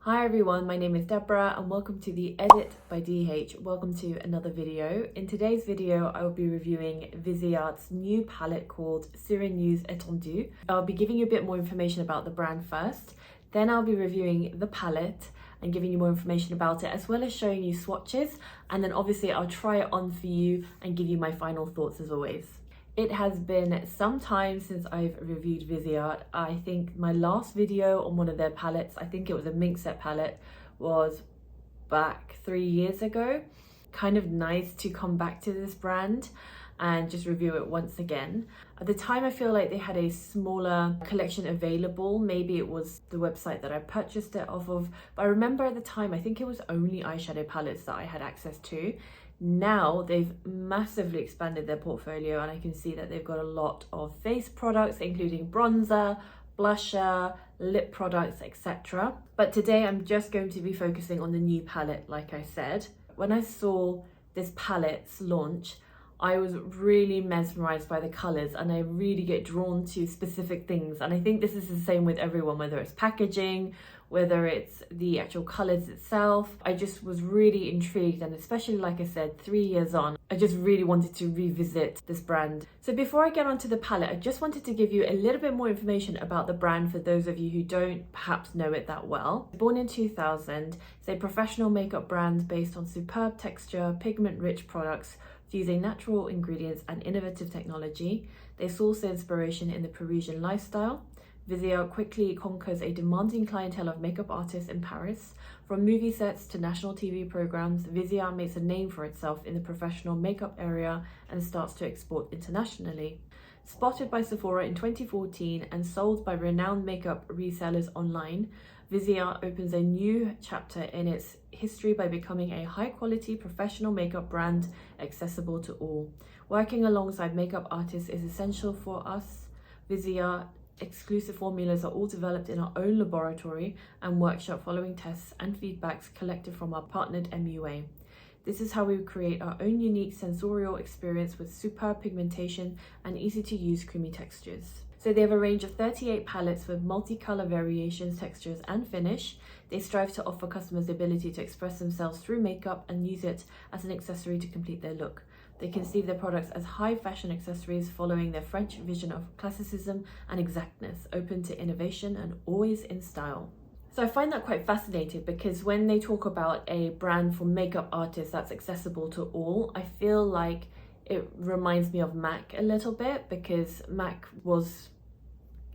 Hi everyone, my name is Deborah and welcome to the Edit by DH. Welcome to another video. In today's video, I will be reviewing Viseart's new palette called Sireneuse Etendu. I'll be giving you a bit more information about the brand first. Then I'll be reviewing the palette and giving you more information about it, as well as showing you swatches. And then obviously I'll try it on for you and give you my final thoughts as always. It has been some time since I've reviewed Viseart. I think my last video on one of their palettes, I think it was a 𝕊𝕦𝕓𝕤𝕗𝕗 palette, was back 3 years ago. Kind of nice to come back to this brand and just review it once again. At the time, I feel like they had a smaller collection available. Maybe it was the website that I purchased it off of, but I remember at the time, I think it was only eyeshadow palettes that I had access to. Now they've massively expanded their portfolio and I can see that they've got a lot of face products, including bronzer, blusher, lip products, etc. But today I'm just going to be focusing on the new palette, like I said. When I saw this palette's launch, I was really mesmerized by the colors and I really get drawn to specific things. And I think this is the same with everyone, whether it's packaging, whether it's the actual colors itself. I just was really intrigued, and especially, like I said, 3 years on, I just really wanted to revisit this brand. So before I get onto the palette, I just wanted to give you a little bit more information about the brand for those of you who don't perhaps know it that well. Born in 2000, it's a professional makeup brand based on superb texture, pigment-rich products using natural ingredients and innovative technology. They source their inspiration in the Parisian lifestyle. Viseart quickly conquers a demanding clientele of makeup artists in Paris. From movie sets to national TV programs, Viseart makes a name for itself in the professional makeup area and starts to export internationally. Spotted by Sephora in 2014 and sold by renowned makeup resellers online, Viseart opens a new chapter in its history by becoming a high-quality professional makeup brand accessible to all. Working alongside makeup artists is essential for us. Viseart exclusive formulas are all developed in our own laboratory and workshop following tests and feedbacks collected from our partnered MUA. This is how we create our own unique sensorial experience with superb pigmentation and easy to use creamy textures. So they have a range of 38 palettes with multicolor variations, textures and finish. They strive to offer customers the ability to express themselves through makeup and use it as an accessory to complete their look. They conceive their products as high fashion accessories following their French vision of classicism and exactness, open to innovation and always in style. So I find that quite fascinating because when they talk about a brand for makeup artists that's accessible to all, I feel like it reminds me of MAC a little bit, because MAC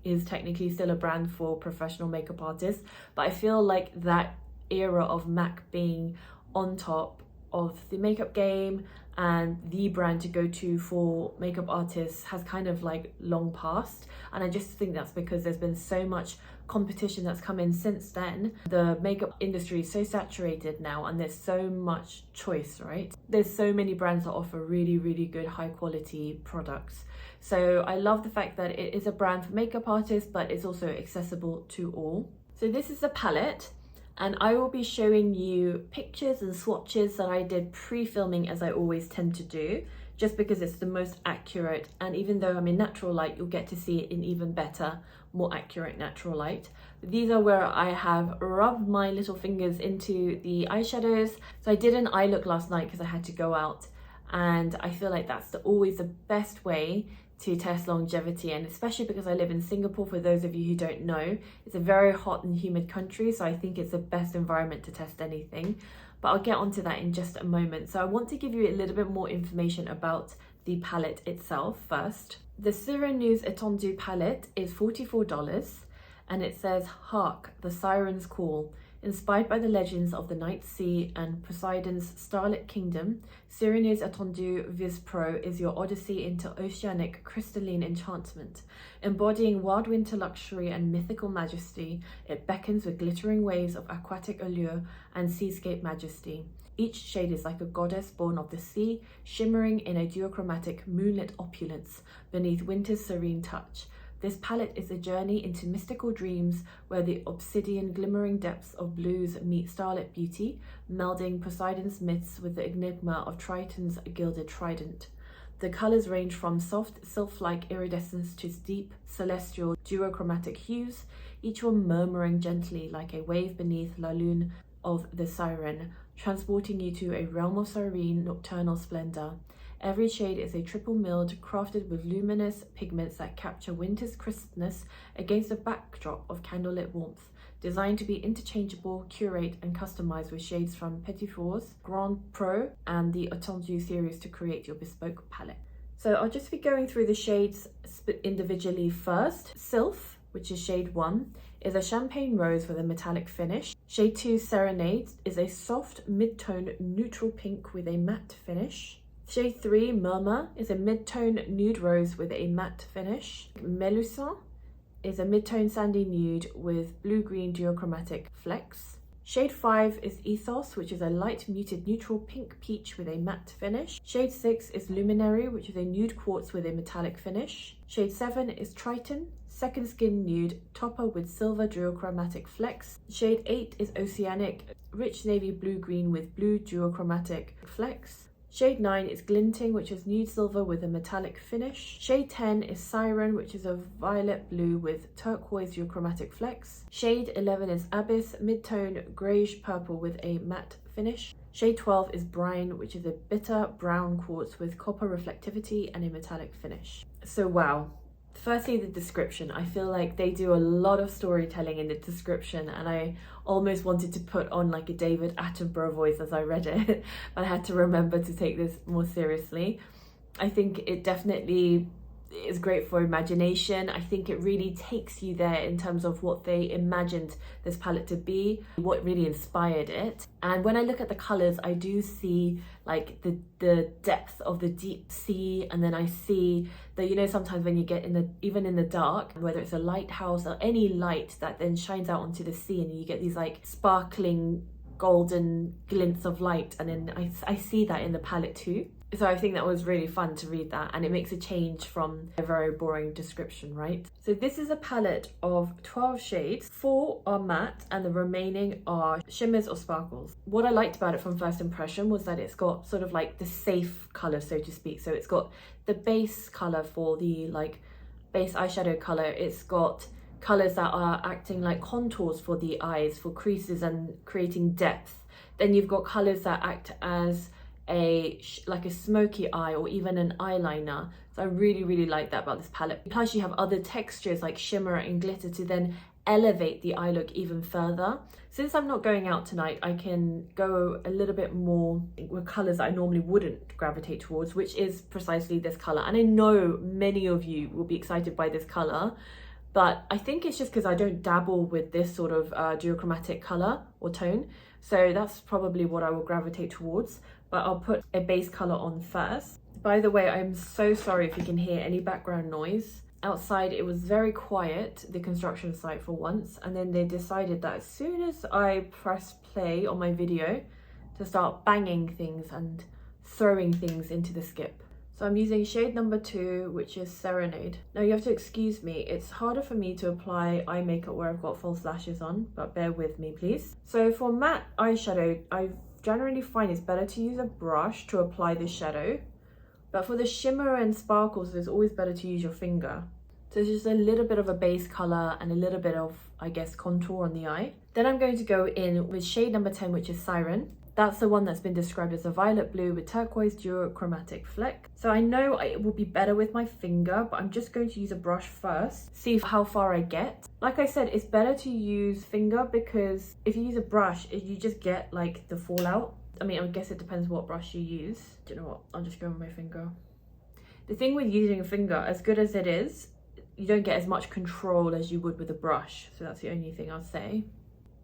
is technically still a brand for professional makeup artists, but I feel like that era of MAC being on top of the makeup game and the brand to go to for makeup artists has kind of like long passed. And I just think that's because there's been so much competition that's come in since then. The makeup industry is so saturated now and there's so much choice, right? There's so many brands that offer really, really good high quality products. So I love the fact that it is a brand for makeup artists, but it's also accessible to all. So this is a palette, and I will be showing you pictures and swatches that I did pre-filming, as I always tend to do, just because it's the most accurate. And even though I'm in natural light, you'll get to see it in even better, more accurate natural light. These are where I have rubbed my little fingers into the eyeshadows. So I did an eye look last night because I had to go out, and I feel like that's always the best way to test longevity, and especially because I live in Singapore. For those of you who don't know, it's a very hot and humid country, so I think it's the best environment to test anything, but I'll get onto that in just a moment. So I want to give you a little bit more information about the palette itself first. The Sireneuse Etendu palette is $44 and it says, "Hark, the sirens call." Inspired by the legends of the Night Sea and Poseidon's starlit kingdom, Sireneuse Etendu 𝕊𝕦𝕓𝕤𝕗𝕗 is your odyssey into oceanic crystalline enchantment. Embodying wild winter luxury and mythical majesty, it beckons with glittering waves of aquatic allure and seascape majesty. Each shade is like a goddess born of the sea, shimmering in a duochromatic moonlit opulence beneath winter's serene touch. This palette is a journey into mystical dreams where the obsidian glimmering depths of blues meet starlit beauty, melding Poseidon's myths with the enigma of Triton's gilded trident. The colours range from soft sylph-like iridescence to deep celestial duochromatic hues, each one murmuring gently like a wave beneath la lune of the siren, transporting you to a realm of serene nocturnal splendor. Every shade is a triple milled, crafted with luminous pigments that capture winter's crispness against a backdrop of candlelit warmth, designed to be interchangeable, curate, and customized with shades from Petit Fours, Grand Pro, and the Etendu series to create your bespoke palette. So I'll just be going through the shades individually first. Sylph, which is shade 1, is a champagne rose with a metallic finish. Shade 2, Sireneuse, is a soft mid-tone neutral pink with a matte finish. Shade 3, 𝕊𝕦𝕓𝕒𝕣𝕚, is a mid-tone nude rose with a matte finish. 𝕕𝕦𝕓𝕒𝕚 is a mid-tone sandy nude with blue-green duochromatic flecks. Shade 5 is Ethos, which is a light muted neutral pink peach with a matte finish. Shade 6 is 𝕬𝕦𝕓𝕐, which is a nude quartz with a metallic finish. Shade 7 is Triton, second skin nude, topper with silver duochromatic flecks. Shade 8 is Oceanic, rich navy blue-green with blue duochromatic flecks. Shade 9 is Glinting, which is nude silver with a metallic finish. Shade 10 is Siren, which is a violet blue with turquoise duochromatic flecks. Shade 11 is Abyss, mid-tone greyish purple with a matte finish. Shade 12 is Brine, which is a bitter brown quartz with copper reflectivity and a metallic finish. So wow. Firstly, the description. I feel like they do a lot of storytelling in the description, and I almost wanted to put on like a David Attenborough voice as I read it, but I had to remember to take this more seriously. I think it definitely is great for imagination. I think it really takes you there in terms of what they imagined this palette to be, what really inspired it. And when I look at the colors, I do see like the depth of the deep sea, and then I see that, you know, sometimes when you get even in the dark, whether it's a lighthouse or any light that then shines out onto the sea, and you get these like sparkling golden glints of light, and then I see that in the palette too. So I think that was really fun to read that, and it makes a change from a very boring description, right? So this is a palette of 12 shades. 4 are matte and the remaining are shimmers or sparkles. What I liked about it from first impression was that it's got sort of like the safe color, so to speak. So it's got the base color for the like base eyeshadow color. It's got colors that are acting like contours for the eyes, for creases and creating depth. Then you've got colors that act as like a smoky eye or even an eyeliner. So I really like that about this palette. Plus you have other textures like shimmer and glitter to then elevate the eye look even further. Since I'm not going out tonight, I can go a little bit more with colors that I normally wouldn't gravitate towards, which is precisely this color. And I know many of you will be excited by this color, but I think it's just because I don't dabble with this sort of duochromatic color or tone. So that's probably what I will gravitate towards. But I'll put a base color on first. By the way, I'm so sorry if you can hear any background noise. Outside it was very quiet, the construction site for once, and then they decided that as soon as I press play on my video to start banging things and throwing things into the skip. So I'm using shade number 2, which is Serenade. Now you have to excuse me, it's harder for me to apply eye makeup where I've got false lashes on, but bear with me please. So for matte eyeshadow, I generally find it's better to use a brush to apply the shadow, but for the shimmer and sparkles, it's always better to use your finger. So it's just a little bit of a base color and a little bit of, I guess, contour on the eye. Then I'm going to go in with shade number 10, which is Siren. That's the one that's been described as a violet blue with turquoise duochromatic fleck. So I know it will be better with my finger, but I'm just going to use a brush first, see how far I get. Like I said, it's better to use finger because if you use a brush, you just get like the fallout. I mean, I guess it depends what brush you use. Do you know what? I'll just go with my finger. The thing with using a finger, as good as it is, you don't get as much control as you would with a brush. So that's the only thing I'll say.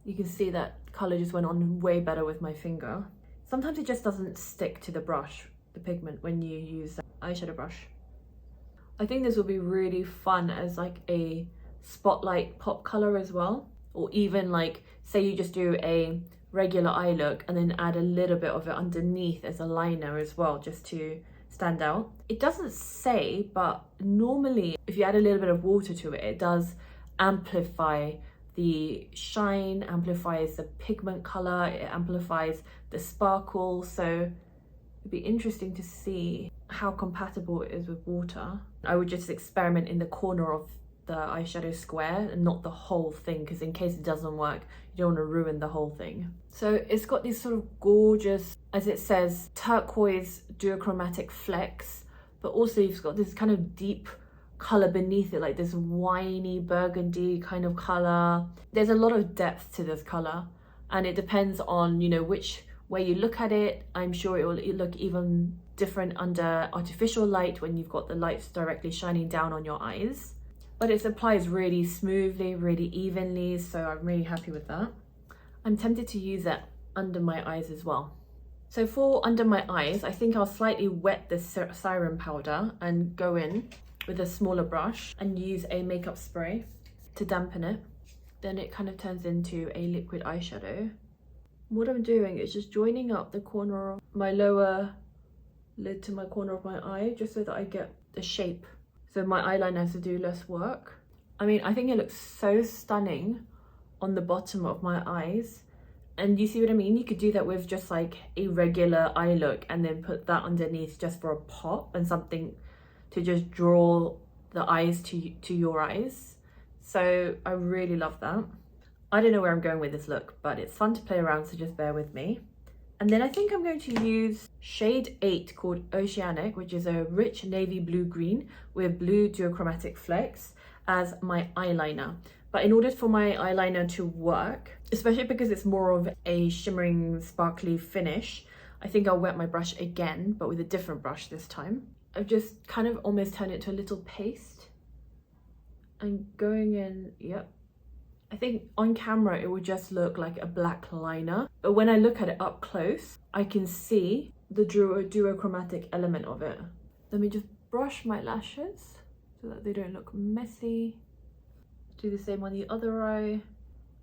You can see that color just went on way better with my finger. Sometimes it just doesn't stick to the brush, the pigment, when you use an eyeshadow brush. I think this will be really fun as like a spotlight pop color as well. Or even like, say you just do a regular eye look and then add a little bit of it underneath as a liner as well, just to stand out. It doesn't say, but normally if you add a little bit of water to it, it does amplify the shine, amplifies the pigment color, it amplifies the sparkle. So it'd be interesting to see how compatible it is with water. I would just experiment in the corner of the eyeshadow square and not the whole thing, because in case it doesn't work, you don't want to ruin the whole thing. So it's got these sort of gorgeous, as it says, turquoise duochromatic flecks, but also you've got this kind of deep color beneath it, like this winey burgundy kind of color. There's a lot of depth to this color, and it depends on, you know, which way you look at it. I'm sure it will look even different under artificial light when you've got the lights directly shining down on your eyes. But it applies really smoothly, really evenly, so I'm really happy with that. I'm tempted to use it under my eyes as well. So for under my eyes, I think I'll slightly wet the Siren powder and go in with a smaller brush and use a makeup spray to dampen it. Then it kind of turns into a liquid eyeshadow. What I'm doing is just joining up the corner of my lower lid to my corner of my eye, just so that I get the shape, so my eyeliner has to do less work. I mean, I think it looks so stunning on the bottom of my eyes. And you see what I mean? You could do that with just like a regular eye look and then put that underneath just for a pop and something to just draw the eyes to your eyes. So I really love that. I don't know where I'm going with this look, but it's fun to play around, so just bear with me. And then I think I'm going to use shade 8 called Oceanic, which is a rich navy blue green with blue duochromatic flecks, as my eyeliner. But in order for my eyeliner to work, especially because it's more of a shimmering sparkly finish, I think I'll wet my brush again, but with a different brush this time. I've just kind of almost turned it to a little paste and going in, yep. I think on camera it would just look like a black liner, but when I look at it up close, I can see the duochromatic element of it. Let me just brush my lashes so that they don't look messy. Do the same on the other eye.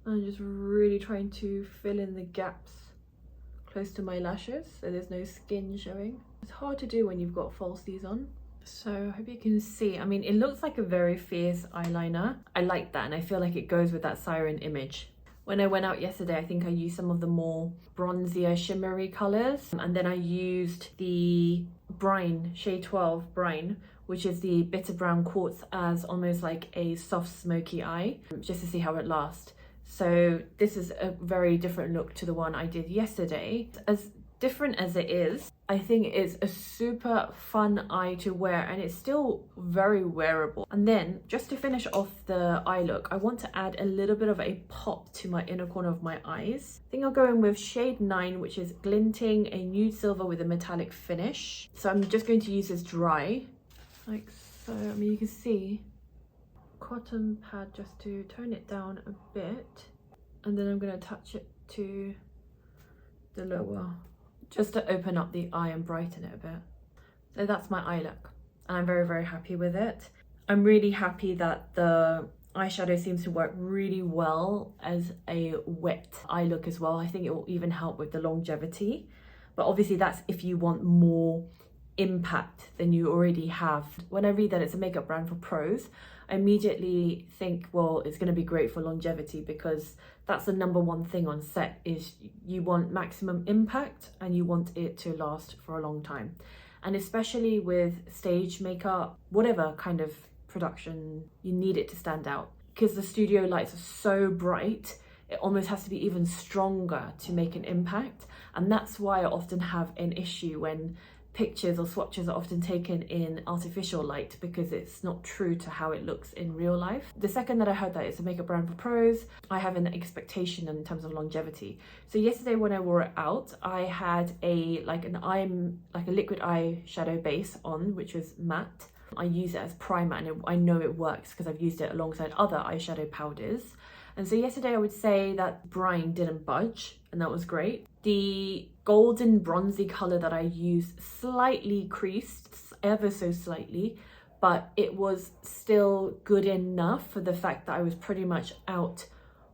I'm just really trying to fill in the gaps close to my lashes so there's no skin showing. It's hard to do when you've got falsies on. So I hope you can see. I mean, it looks like a very fierce eyeliner. I like that, and I feel like it goes with that Siren image. When I went out yesterday, I think I used some of the more bronzier shimmery colors, and then I used the brine, shade 12 brine, which is the bitter brown quartz, as almost like a soft smoky eye, just to see how it lasts. So this is a very different look to the one I did yesterday. As different as it is, I think it's a super fun eye to wear, and it's still very wearable. And then just to finish off the eye look, I want to add a little bit of a pop to my inner corner of my eyes. I think I'll go in with shade 9, which is Glinting, a nude silver with a metallic finish. So I'm just going to use this dry, like so. I mean, you can see cotton pad just to tone it down a bit, and then I'm going to attach it to the lower, just to open up the eye and brighten it a bit. So that's my eye look, and I'm very, very happy with it. I'm really happy that the eyeshadow seems to work really well as a wet eye look as well. I think it will even help with the longevity, but obviously that's if you want more impact than you already have. When I read that it's a makeup brand for pros, I immediately think, well, it's going to be great for longevity, because that's the #1 thing on set, is you want maximum impact and you want it to last for a long time. And especially with stage makeup, whatever kind of production, you need it to stand out, because the studio lights are so bright, it almost has to be even stronger to make an impact. And that's why I often have an issue when pictures or swatches are often taken in artificial light, because it's not true to how it looks in real life. The second that I heard that it's a makeup brand for pros, I have an expectation in terms of longevity. So yesterday when I wore it out, I had a liquid eyeshadow base on, which was matte. I use it as primer, and I know it works because I've used it alongside other eyeshadow powders. And so yesterday I would say that brine didn't budge, and that was great. The golden bronzy color that I used slightly creased, ever so slightly, but it was still good enough for the fact that I was pretty much out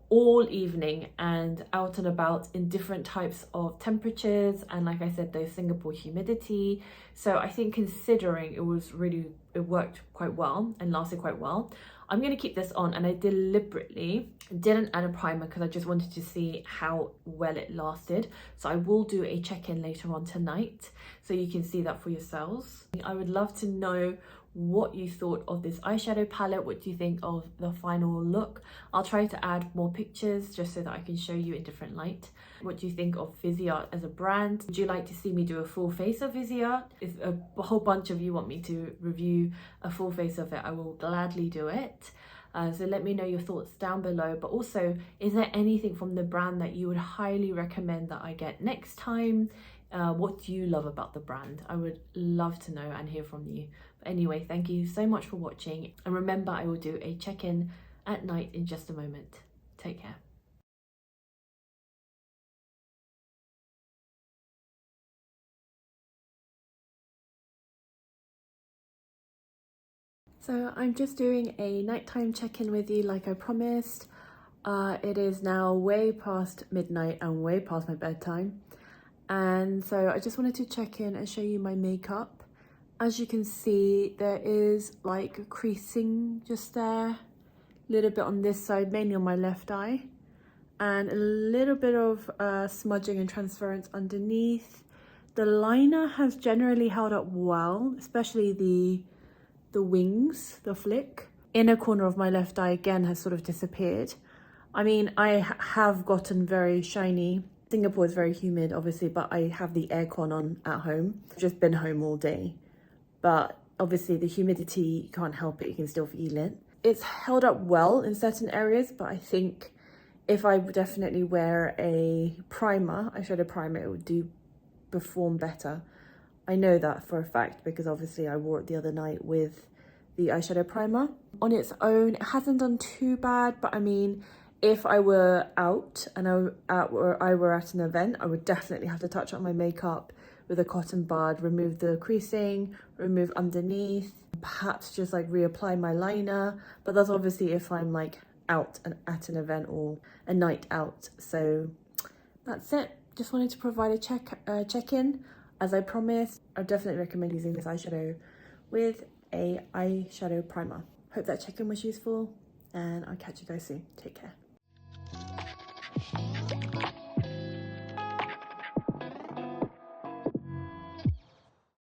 all evening and out and about in different types of temperatures, and like I said, the Singapore humidity. So I think considering it worked quite well and lasted quite well, I'm going to keep this on. And I deliberately didn't add a primer because I just wanted to see how well it lasted. So I will do a check-in later on tonight so you can see that for yourselves. I would love to know what you thought of this eyeshadow palette. What do you think of the final look? I'll try to add more pictures just so that I can show you in different light. What do you think of Viseart as a brand? Would you like to see me do a full face of Viseart? If a whole bunch of you want me to review a full face of it, I will gladly do it. So let me know your thoughts down below. But also, is there anything from the brand that you would highly recommend that I get next time? What do you love about the brand? I would love to know and hear from you. But anyway, thank you so much for watching. And remember, I will do a check-in at night in just a moment. Take care. So I'm just doing a nighttime check-in with you like I promised. It is now way past midnight and way past my bedtime. And so I just wanted to check in and show you my makeup. As you can see, there is like creasing just there, a little bit on this side, mainly on my left eye, and a little bit of smudging and transference underneath. The liner has generally held up well, especially the wings, the flick. Inner corner of my left eye again has sort of disappeared. I mean, I have gotten very shiny. Singapore is very humid, obviously, but I have the aircon on at home. I've just been home all day. But obviously the humidity, you can't help it, you can still feel it. It's held up well in certain areas, but I think if I would definitely wear a primer, eyeshadow primer, it would perform better. I know that for a fact because obviously I wore it the other night with the eyeshadow primer. On its own, it hasn't done too bad, but I mean, if I were out and I were at an event, I would definitely have to touch up my makeup with a cotton bud, remove the creasing, remove underneath, perhaps just like reapply my liner. But that's obviously if I'm like out and at an event or a night out. So that's it. Just wanted to provide a check-in. As I promised, I definitely recommend using this eyeshadow with a eyeshadow primer. Hope that check-in was useful and I'll catch you guys soon. Take care.